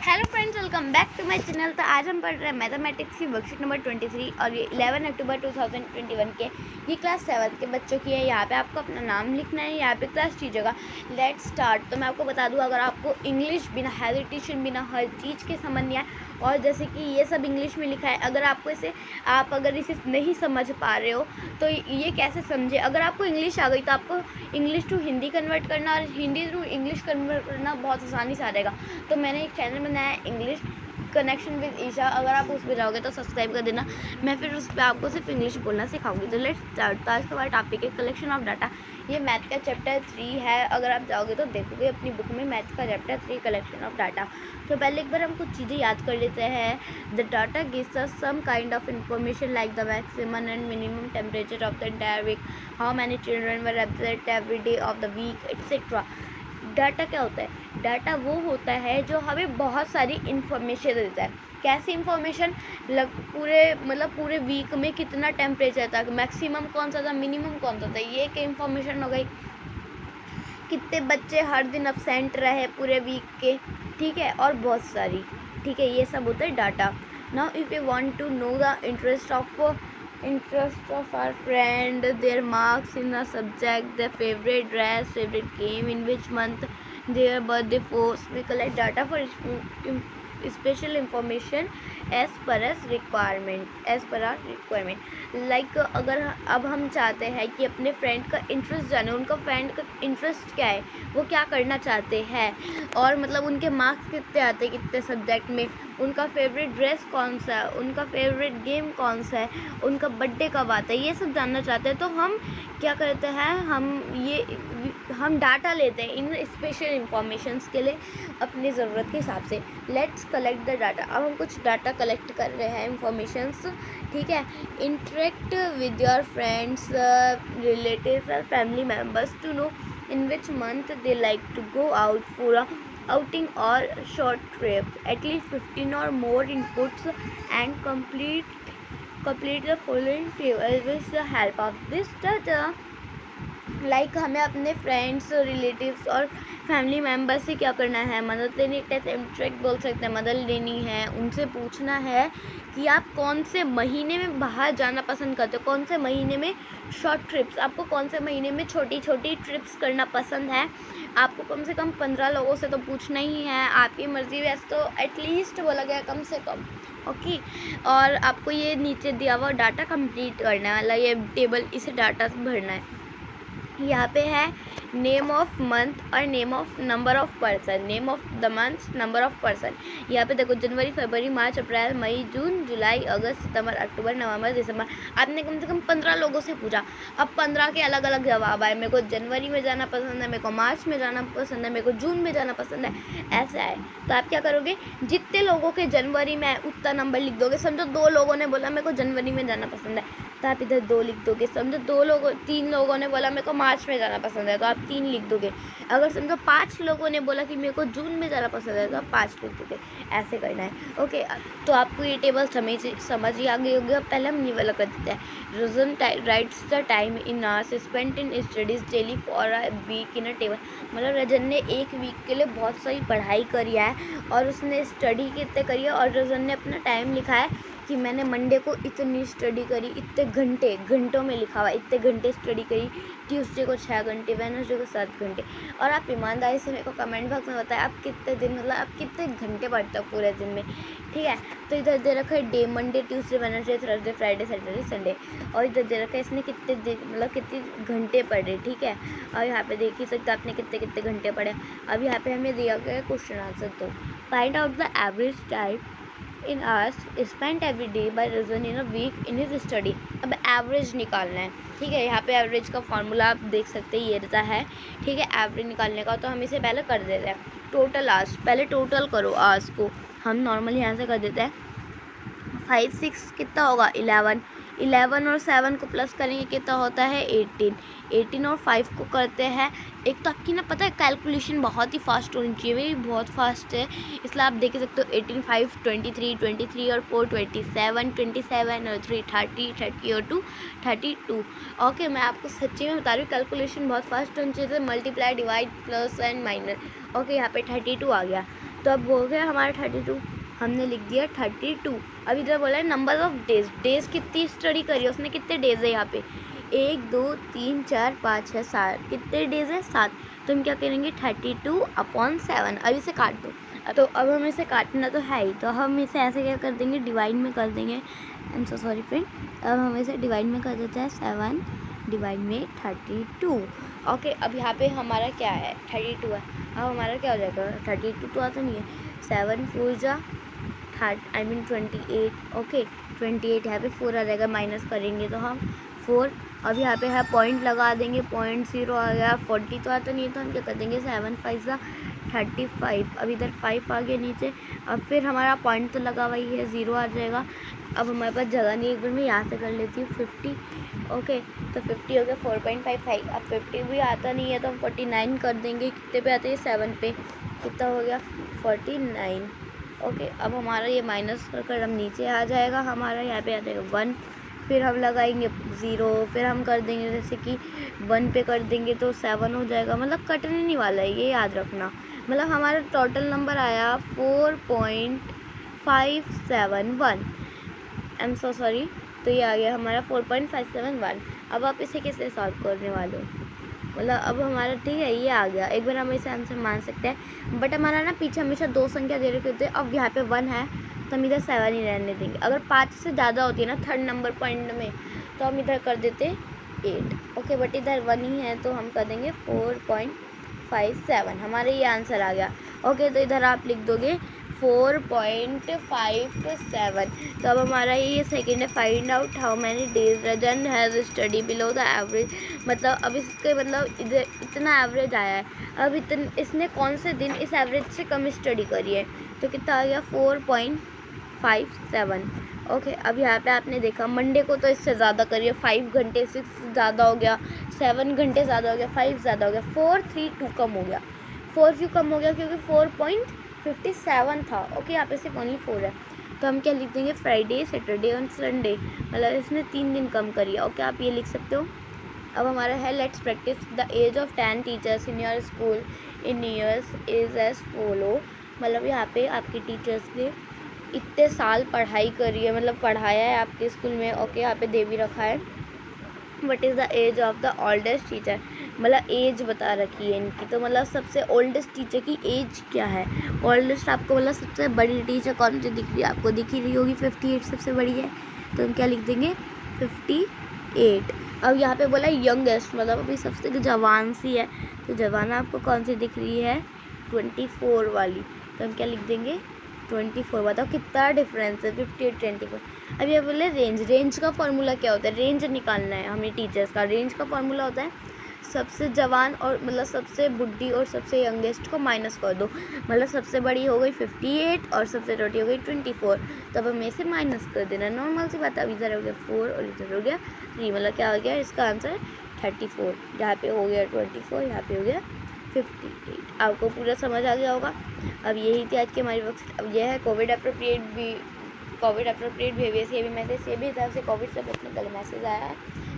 Hello friends, welcome back to my channel. तो आज हम पढ़ रहे हैं मैथमेटिक्स की वर्कशीट नंबर 23 और ये 11 अक्टूबर 2021 के ये क्लास 7 के बच्चों की है। यहाँ पे आपको अपना नाम लिखना है, यहाँ पे क्लास टीचर का। Let's start. तो मैं आपको बता दूँ, अगर आपको इंग्लिश बिना हेजिटेशन बिना हर चीज़ के समझ नहीं आए, और जैसे कि ये सब इंग्लिश में लिखा है, अगर आपको अगर इसे नहीं समझ पा रहे हो तो ये कैसे समझे। अगर आपको इंग्लिश आ गई तो आपको इंग्लिश टू हिंदी कन्वर्ट करना और हिंदी टू इंग्लिश कन्वर्ट करना बहुत आसानी से आ जाएगा। तो मैंने एक चैनल बनाया है, इंग्लिश कनेक्शन विद ईशा। अगर आप उस पर जाओगे तो सब्सक्राइब कर देना। मैं फिर उस पर आपको सिर्फ इंग्लिश बोलना सिखाऊंगी। तो लेट्स स्टार्ट। तो आज का हमारा टॉपिक है कलेक्शन ऑफ डाटा। ये मैथ का चैप्टर 3 है। अगर आप जाओगे तो देखोगे अपनी बुक में मैथ का चैप्टर 3 कलेक्शन ऑफ डाटा। तो पहले एक बार हम कुछ चीज़ें याद कर लेते हैं। The data gives us some kind of information like the maximum and minimum temperature of the entire week, how many children were absent every day of the week, etcetera. Data क्या होता है? डाटा वो होता है जो हमें बहुत सारी इन्फॉर्मेशन देता है। कैसी इन्फॉर्मेशन? पूरे वीक में कितना टेम्परेचर था, मैक्सिमम कौन सा था, मिनिमम कौन सा था, ये एक इन्फॉर्मेशन हो गई। कितने बच्चे हर दिन अब्सेंट रहे पूरे वीक के, ठीक है, और बहुत सारी, ठीक है, ये सब होता है data. Now if you want to know the interest of our friend, their marks in a subject, their favorite dress, favorite game, in which month their birthday falls, we collect data for special information as per our requirement। Like अगर अब हम चाहते हैं कि अपने friend का interest जाने, उनका फ्रेंड का इंटरेस्ट क्या है, वो क्या करना चाहते हैं, और मतलब उनके मार्क्स कितने आते हैं कितने सब्जेक्ट में, उनका फेवरेट ड्रेस कौन सा है, उनका फेवरेट गेम कौन सा है, उनका बर्थडे कब आता है, ये सब जानना चाहते हैं। तो हम क्या करते हैं, हम डाटा लेते हैं इन स्पेशल इंफॉर्मेशंस के लिए अपनी ज़रूरत के हिसाब से। Let's collect the data. अब हम कुछ डाटा कलेक्ट कर रहे हैं, इंफॉर्मेशंस, ठीक है। Interact with your friends, relatives और family members to know in which month they like to go out for a outing or short trip. At least 15 or more inputs and complete the following table with the help of this data. Like हमें अपने friends, relatives और family member से क्या करना है, मदद लेनी, interact बोल सकते हैं, मदद लेनी है, उनसे पूछना है कि आप कौन से महीने में बाहर जाना पसंद करते हो, कौन से महीने में शॉर्ट ट्रिप्स, आपको कौन से महीने में छोटी छोटी ट्रिप्स करना पसंद है। आपको कम से कम 15 लोगों से तो पूछना ही है, आपकी मर्ज़ी, वैसे तो एटलीस्ट बोला गया कम से कम, ओके। और आपको ये नीचे दिया हुआ डाटा कंप्लीट करना है, मतलब ये टेबल, इसे डाटा भरना है। यहाँ पे है नेम ऑफ मंथ और name of number of person, name of the month, number of person. यहाँ पे देखो जनवरी, फरवरी, मार्च, अप्रैल, मई, जून, जुलाई, अगस्त, सितंबर, अक्टूबर, नवंबर, दिसंबर। आपने कम से कम 15 लोगों से पूछा। अब 15 के अलग अलग जवाब आए। मेरे को जनवरी में जाना पसंद है, मेरे को मार्च में जाना पसंद है, मेरे को जून में जाना पसंद है, ऐसा है। तो आप क्या करोगे, जितने लोगों के जनवरी में उतना नंबर लिख दोगे। समझो 2 लोगों ने बोला मेरे को जनवरी में जाना पसंद है, तो आप इधर 2 लिख दोगे। समझो 3 लोगों ने बोला मेरे को मार्च में जाना पसंद है, तो आप 3 लिख दोगे। अगर समझो 5 लोगों ने बोला कि मेरे को जून में जाना पसंद है, तो आप 5 लिख दोगे। ऐसे करना है, ओके। तो आपको ये टेबल समझ ही आ गई होगी। अब पहले हम ये वाला कर देते हैं। Rajan writes the time in hours spent in studies daily for a week in a table. मतलब रजन ने एक वीक के लिए बहुत सारी पढ़ाई करी है और उसने स्टडी कितने करी है, और रजन ने अपना टाइम लिखा है कि मैंने मंडे को इतनी स्टडी करी, इतने घंटों में लिखा हुआ, इतने घंटे स्टडी करी, ट्यूसडे को 6 घंटे, वेडनेसडे को 7 घंटे। और आप ईमानदारी से मेरे को कमेंट बॉक्स में बताएं आप कितने दिन, मतलब आप कितने घंटे पढ़ते हो पूरे दिन में, ठीक है। तो इधर दे रखा है day, Monday, Tuesday, Wednesday, Thursday, Friday, Saturday, Sunday. और इधर दे रखा है इसने कितने दिन, मतलब कितने घंटे पढ़े, ठीक है। और यहाँ पे देख ही सकते आपने कितने घंटे पढ़े। अब यहाँ पे हमें दिया गया क्वेश्चन आंसर। तो find out the average time in hours spent every day by Rajan in a week in his study. अब एवरेज निकालना है, ठीक है। यहाँ पे एवरेज का फार्मूला आप देख सकते हैं, ये रहता है, ठीक है, एवरेज निकालने का। तो हम इसे पहले कर देते हैं टोटल आवर्स। पहले टोटल करो आवर्स को, हम नॉर्मली यहाँ से कर देते हैं। 5 6 कितना होगा, 11 और 7 को प्लस करेंगे कितना होता है, 18 और 5 को करते हैं। एक तो आपकी ना पता है कैलकुलेशन बहुत ही फास्ट होनी चाहिए, मेरी बहुत फास्ट है, इसलिए आप देख सकते हो। 18 5 23 और 4 27 और 3 30 और 2 32। ओके, मैं आपको सच्ची में बता रही हूँ, कैलकुलेशन बहुत फास्ट होनी चाहिए, multiply, divide, plus and minus. Okay, यहाँ पे 32 आ गया। तो अब हो गया हमारा 32, हमने लिख दिया 32। अब इधर बोला है नंबर ऑफ डेज, डेज कितनी स्टडी करी है उसने, कितने डेज है यहाँ पे 1 2 3 4 5 6 7, कितने डेज है 7। तो हम क्या करेंगे 32/7। अब इसे काट दो। तो अब हमें इसे काटना तो है ही, तो हम इसे ऐसे क्या कर देंगे, डिवाइड में कर देंगे। I am so sorry friend. अब हम इसे डिवाइड में कर देते हैं 7 डिवाइड में 32। ओके, अब यहाँ पे हमारा क्या है 32 है। अब हमारा क्या हो जाएगा 32 तो आता नहीं है, 7 4 जा 28। ओके 28 यहाँ पे 4 आ जाएगा, माइनस करेंगे तो हम 4। अब यहाँ पे है पॉइंट लगा देंगे, 0.0 आ गया। 40 तो आता नहीं है, तो हम क्या कर देंगे 7 5 जा 35। अब इधर 5 आ गया नीचे। अब फिर हमारा पॉइंट तो लगा वही है, 0 आ जाएगा। अब हमारे पास जगह नहीं, एक बार मैं यहाँ से कर लेती हूँ 50। ओके तो 50 हो गया 4.55। अब 50 भी आता नहीं है तो हम 49 कर देंगे। कितने पे आते हैं 7 पे, कितना हो गया 49। ओके अब हमारा ये माइनस कर हम नीचे आ जाएगा, हमारा यहाँ पे आ जाएगा 1। फिर हम लगाएंगे 0, फिर हम कर देंगे जैसे कि 1 पे कर देंगे तो 7 हो जाएगा। मतलब कटने नहीं वाला है, ये याद रखना। मतलब हमारा टोटल नंबर आया 4.571। I am so sorry. तो ये आ गया हमारा 4.571। अब आप इसे कैसे सॉल्व करने वाले हो, मतलब अब हमारा ठीक है ये आ गया। एक बार हम इसे आंसर मान सकते हैं, बट हमारा ना पीछे हमेशा 2 संख्या दे रखे होते हैं। अब यहाँ पे 1 है तो हम इधर 7 ही रहने देंगे। अगर 5 से ज़्यादा होती है ना थर्ड नंबर पॉइंट में, तो हम इधर कर देते 8। ओके बट इधर 1 ही है तो हम कर देंगे 4.57। हमारे ये आंसर आ गया। ओके तो इधर आप लिख दोगे 4.57। तो अब हमारा ये सेकंड है, find out how many days Rajan has study below the average. मतलब अब इसके मतलब इधर इतना एवरेज आया है, अब इसने कौन से दिन इस एवरेज से कम स्टडी करी है, तो कितना आ गया 4.57। ओके अब यहाँ पे आपने देखा मंडे को तो इससे ज़्यादा करी है, 5 घंटे, 6 ज़्यादा हो गया, 7 घंटे ज़्यादा हो गया, 5 ज़्यादा हो गया, 4 3 2 कम हो गया। 4 क्यों कम हो गया, क्योंकि 4.57 था। ओके यहाँ पे सिर्फ ओनली 4 है, तो हम क्या लिख देंगे फ्राइडे सैटरडे और संडे, मतलब इसने 3 दिन कम करिए। ओके आप ये लिख सकते हो। अब हमारा है let's practise the age of 10 teachers in your school in years is as follow. मतलब यहाँ पे आपके टीचर्स ने इतने साल पढ़ाई करी है, मतलब पढ़ाया है आपके स्कूल में। ओके यहाँ पे दे भी रखा है what is the age of the oldest teacher, मतलब एज बता रखी है इनकी। तो मतलब सबसे ओल्डेस्ट टीचर की एज क्या है, ओल्डेस्ट आपको मतलब सबसे बड़ी टीचर कौन सी दिख रही है, आपको दिख ही रही होगी 58 सबसे बड़ी है, तो हम क्या लिख देंगे 58। अब यहाँ पे बोला यंगेस्ट, मतलब अभी सबसे जवान सी है, तो जवान आपको कौन सी दिख रही है 24 वाली, तो हम क्या लिख देंगे 24। बताओ कितना डिफरेंस है 58 24। अब ये बोले रेंज, रेंज का फॉर्मूला क्या होता है, रेंज निकालना है हमें टीचर्स का। रेंज का फॉर्मूला होता है सबसे जवान और मतलब सबसे बुढ़ी और सबसे यंगेस्ट को माइनस कर दो, मतलब सबसे बड़ी हो गई 58 और सबसे छोटी हो गई 24, तब हमें इसे माइनस कर देना, नॉर्मल सी बात है। अब इधर हो गया 4 और इधर हो गया 3, मतलब क्या हो गया इसका आंसर 34। यहाँ पे हो गया 24, यहाँ पे हो गया 58। आपको पूरा समझ आ गया होगा। अब यही थी आज की हमारी वर्कशीट। अब यह है कोविड अप्रोप्रिएट बिहेवियर से भी मैसेज, ये भी तरफ से कोविड से बचने का मैसेज आया है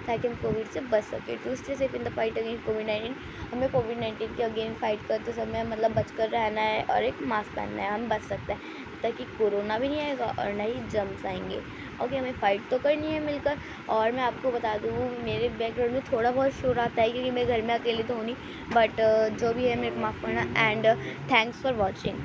ताकि हम कोविड से बच सके। To stay safe in the fight against कोविड-19। हमें कोविड-19 के अगेंस्ट फाइट करते समय मतलब बचकर रहना है और एक मास्क पहनना है, हम बच सकते हैं ताकि कोरोना भी नहीं आएगा और ना ही जम्स आएंगे। ओके हमें फ़ाइट तो करनी है मिलकर। और मैं आपको बता दूँ मेरे बैकग्राउंड में थोड़ा बहुत शोर आता है क्योंकि मैं घर में अकेली तो हूँ नहीं, बट जो भी है मेरे को माफ़ करना। And thanks for watching.